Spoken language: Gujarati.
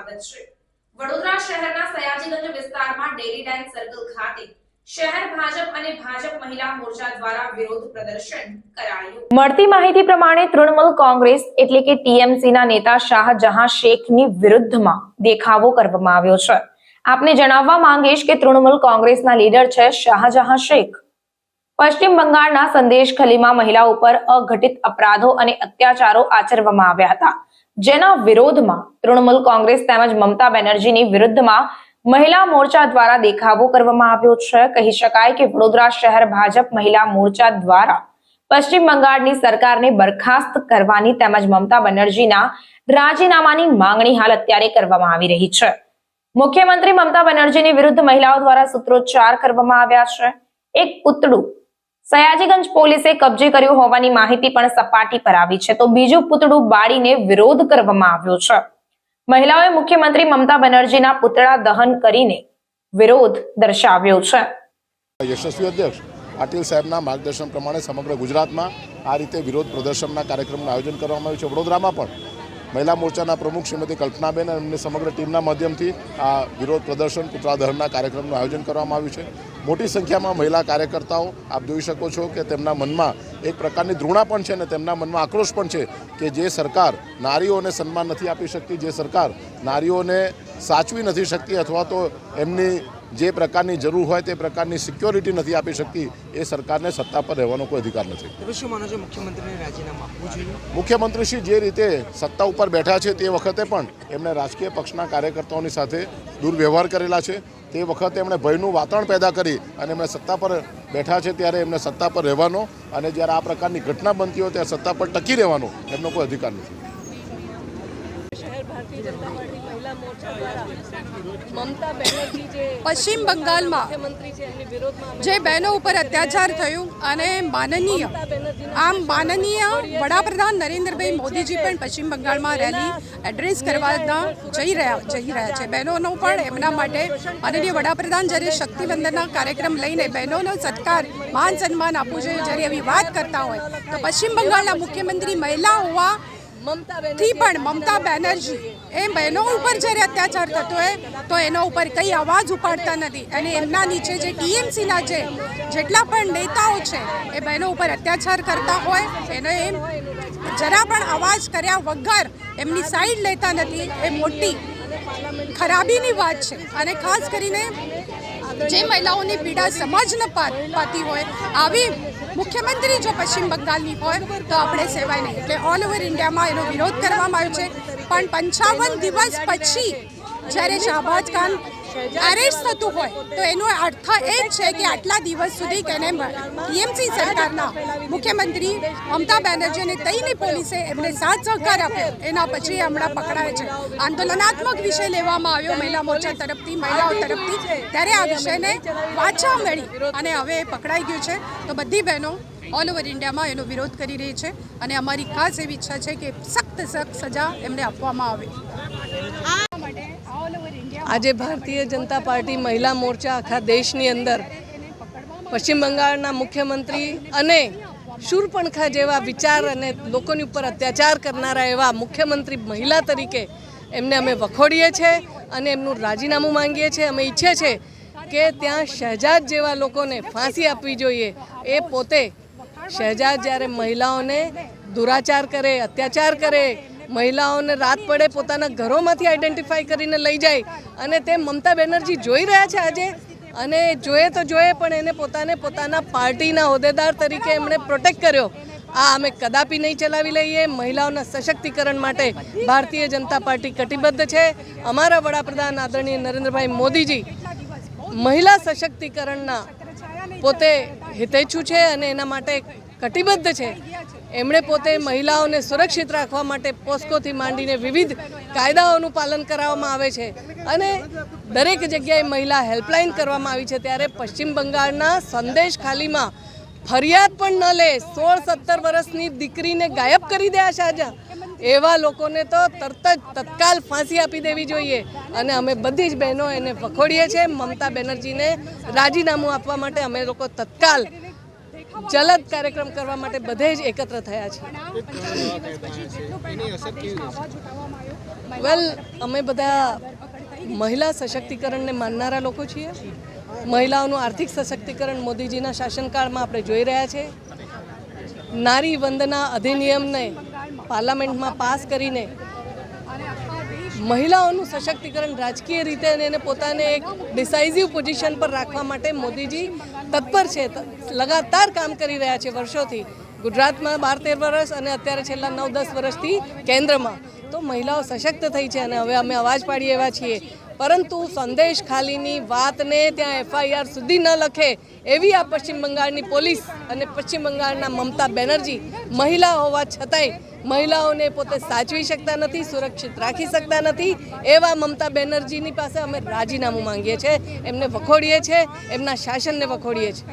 સ્વાગત છે। વડોદરા શહેરના સયાજીગંજ વિસ્તારમાં ડેરી લાઇન સર્કલ ખાતે શહેર ભાજપ અને ભાજપ મહિલા મોરચા દ્વારા વિરોધ પ્રદર્શન કરાયું। મળતી માહિતી પ્રમાણે તૃણમૂલ કોંગ્રેસ એટલે કે ટીએમસી ના નેતા શાહજહાં શેખની વિરુદ્ધમાં દેખાવો કરવામાં આવ્યો છે। આપને જણાવવા માંગીશ કે તૃણમૂલ કોંગ્રેસના લીડર છે શાહજહાં શેખ। પશ્ચિમ બંગાળના સંદેશ ખલીમાં મહિલાઓ પર અઘટિત અપરાધો અને અત્યાચારો આચરવામાં આવ્યા હતા, જેના વિરોધમાં તૃણમૂલ કોંગ્રેસ તેમજ મમતા બેનર્જીની વિરુદ્ધમાં મહિલા મોરચા દ્વારા દેખાવો કરવામાં આવ્યો છે। કહી શકાય કે વડોદરા શહેર ભાજપ મહિલા મોરચા દ્વારા પશ્ચિમ બંગાળની સરકારને બરખાસ્ત કરવાની તેમજ મમતા બેનર્જીના રાજીનામાની માંગણી હાલ અત્યારે કરવામાં આવી રહી છે। મુખ્યમંત્રી મમતા બેનર્જીની વિરુદ્ધ મહિલાઓ દ્વારા સૂત્રોચ્ચાર કરવામાં આવ્યા છે। એક પુતળું સયાજીગંજ પોલીસે કબજે કર્યું હોવાની માહિતી પણ સપાટી પર આવી છે, તો બીજું પુતળું બાળીને વિરોધ કરવામાં આવ્યો છે। મહિલાઓએ મુખ્યમંત્રી મમતા બેનર્જીના પુતળા દહન કરીને વિરોધ દર્શાવ્યો છે। યશસ્વી અધ્યક્ષ પાટીલ સાહેબના માર્ગદર્શન પ્રમાણે સમગ્ર ગુજરાતમાં આ રીતે વિરોધ પ્રદર્શનના કાર્યક્રમનું આયોજન કરવામાં આવ્યું છે। વડોદરામાં પણ મહિલા મોરચાના પ્રમુખ શ્રીમતી કલ્પનાબેન અને એમની સમગ્ર ટીમના માધ્યમથી આ વિરોધ પ્રદર્શન પુતળા દહનના કાર્યક્રમનું આયોજન કરવામાં આવ્યું છે। મોટી સંખ્યામાં મહિલા કાર્યકર્તાઓ આપ જોઈ શકો છો કે તેમના મનમાં એક પ્રકારની ધૃણા પણ છે અને તેમના મનમાં આક્રોશ પણ છે કે જે સરકાર નારીઓને સન્માન નથી આપી શકતી, જે સરકાર નારીઓને સાચવી નથી શકતી અથવા તો એમની જે પ્રકારની જરૂર હોય તે પ્રકારની સિક્યોરિટી નથી આપી શકતી, એ સરકારને સત્તા પર રહેવાનો કોઈ અધિકાર નથી। મુખ્યમંત્રીશ્રી જે રીતે સત્તા ઉપર બેઠા છે તે વખતે પણ એમણે રાજકીય પક્ષના કાર્યકર્તાઓની સાથે દુર્વ્યવહાર કરેલા છે। તે વખતે એમણે ભયનું વાતાવરણ પેદા કરી અને એમણે સત્તા પર બેઠા છે ત્યારે એમને સત્તા પર રહેવાનો અને જ્યારે આ પ્રકારની ઘટના બનતી હોય ત્યારે સત્તા પર ટકી રહેવાનો એમનો કોઈ અધિકાર નથી। પશ્ચિમ બંગાળમાં જે બહેનો ઉપર અત્યાચાર થયું અને માનનીય વડાપ્રધાન નરેન્દ્રભાઈ મોદીજી પણ પશ્ચિમ બંગાળમાં રેલી એડ્રેસ કરવા જઈ રહ્યા છે। બહેનોનો પણ એમના માટે માનનીય વડાપ્રધાન જ્યારે શક્તિવંદનના કાર્યક્રમ લઈને બહેનોનો સત્કાર માન સન્માન આપવું જોઈએ, જ્યારે એવી વાત કરતા હોય તો પશ્ચિમ બંગાળના મુખ્યમંત્રી મહિલા હોવા થી પણ મમતા બેનર્જી એ બહેનો ઉપર જ્યારે અત્યાચાર થતો હોય તો એના ઉપર કઈ અવાજ ઉપાડતા નથી અને એમના નીચે જે ટીએમસીના જેટલા પણ નેતાઓ છે એ બહેનો ઉપર અત્યાચાર કરતા હોય એનો એમ જરા પણ અવાજ કર્યા વગર એમની સાઈડ લેતા નથી, એ મોટી ખરાબીની વાત છે। અને ખાસ કરીને જે મહિલાઓની પીડા સમજ ન પાતી હોય આવી મુખ્યમંત્રી જો પશ્ચિમ બંગાળની હોય તો આપણે સેવાય નહીં। એટલે ઓલ ઓવર ઇન્ડિયામાં એનો વિરોધ કરવામાં આવ્યો છે, પણ 55 દિવસ પછી જ્યારે શાહબાજ ખાન એરેસ્ટ થતું હોય તો એનો અર્થ એ જ છે કે આટલા દિવસ સુધી એને ટીએમસી સરકારના મુખ્યમંત્રી મમતા બેનર્જી અને તઈની પોલીસે એમને સાથ સહકાર આપ્યો, એના પછી હમણાં પકડાય છે। આંદોલનાત્મક વિષય લેવામાં આવ્યો મહિલા મોરચા તરફથી, મહિલાઓ તરફથી, ત્યારે આ વિષયને વાચા મળી અને હવે પકડાઈ ગયું છે। તો બધી બહેનો ઓલ ઓવર ઇન્ડિયામાં એનો વિરોધ કરી રહી છે અને અમારી ખાસ એવી ઈચ્છા છે કે સખ્ત સજા એમને આપવામાં આવે। આજે ભારતીય જનતા પાર્ટી મહિલા મોરચા આખા દેશની અંદર પશ્ચિમ બંગાળના મુખ્યમંત્રી અને શૂરપણખા જેવા વિચાર અને લોકોની ઉપર અત્યાચાર કરનારા એવા મુખ્યમંત્રી મહિલા તરીકે એમને અમે વખોડીએ છીએ અને એમનું રાજીનામું માંગીએ છીએ। અમે ઈચ્છીએ છીએ કે ત્યાં શહેજાદ જેવા લોકોને ફાંસી આપવી જોઈએ। એ પોતે શહેજાદ જ્યારે મહિલાઓને દુરાચાર કરે, અત્યાચાર કરે, મહિલાઓને રાત પડે પોતાના ઘરોમાંથી આઈડેન્ટિફાઈ કરીને લઈ જાય અને તે મમતા બેનર્જી જોઈ રહ્યા છે આજે, અને જોઈએ તો જોઈએ પણ એને પોતાના પાર્ટીના હોદ્દેદાર તરીકે એમણે પ્રોટેક્ટ કર્યો। આ અમે કદાપી નહીં ચલાવી લઈએ। મહિલાઓના સશક્તિકરણ માટે ભારતીય જનતા પાર્ટી કટિબદ્ધ છે। અમારા વડાપ્રધાન આદરણીય નરેન્દ્રભાઈ મોદીજી મહિલા સશક્તિકરણના પોતે હિતેચ્છુ છે અને એના માટે કટિબદ્ધ છે। એમણે પોતે મહિલાઓને સુરક્ષિત રાખવા માટે પોસ્કોથી માંડીને વિવિધ કાયદાઓનું પાલન કરાવવામાં આવે છે અને દરેક જગ્યાએ મહિલા હેલ્પલાઇન કરવામાં આવી છે। ત્યારે પશ્ચિમ બંગાળના સંદેશ ખાલીમાં ફરિયાદ પણ ન લે 16-17 વર્ષની દીકરીને ગાયબ કરી દે શાહજહાં, એવા લોકોને તો તરત જ તત્કાલ ફાંસી આપી દેવી જોઈએ અને અમે બધી જ બહેનો એને વખોડીએ છીએ। મમતા બેનર્જીને રાજીનામું આપવા માટે અમે લોકો તત્કાલ જલદ કાર્યક્રમ કરવા માટે બધે જ એકત્ર થયા છે. વેલ, અમે બધા મહિલા સશક્તિકરણને માનનારા લોકો છીએ. મહિલાઓનું આર્થિક સશક્તિકરણ મોદીજીના શાસનકાળમાં આપણે જોઈ રહ્યા છે. નારી વંદના અધિનિયમને પાર્લામેન્ટમાં પાસ કરીને મહિલાઓનું સશક્તિકરણ રાજકીય રીતે અને એને પોતાને એક ડિસાઇઝિવ પોઝિશન પર રાખવા માટે મોદીજી તત્પર છે, લગાતાર કામ કરી રહ્યા છે વર્ષોથી. ગુજરાતમાં 12-13 વર્ષ અને અત્યારે છેલ્લા 9-10 વર્ષથી કેન્દ્રમાં. તો મહિલાઓ સશક્ત થઈ છે અને હવે અમે અવાજ પાડીએ એવા છીએ. પરંતુ સંદેશ ખાલીની વાતને ત્યાં FIR સુધી ન લખે એવી આ પશ્ચિમ બંગાળની પોલીસ અને પશ્ચિમ બંગાળના મમતા બેનર્જી મહિલા હોવા છતાંય મહિલાઓને પોતે સાચવી શકતા નથી, સુરક્ષિત રાખી શકતા નથી. એવા મમતા બેનર્જીની પાસે અમે રાજીનામું માંગીએ છીએ, એમને વખોડીએ છીએ, એમના શાસનને વખોડીએ છીએ.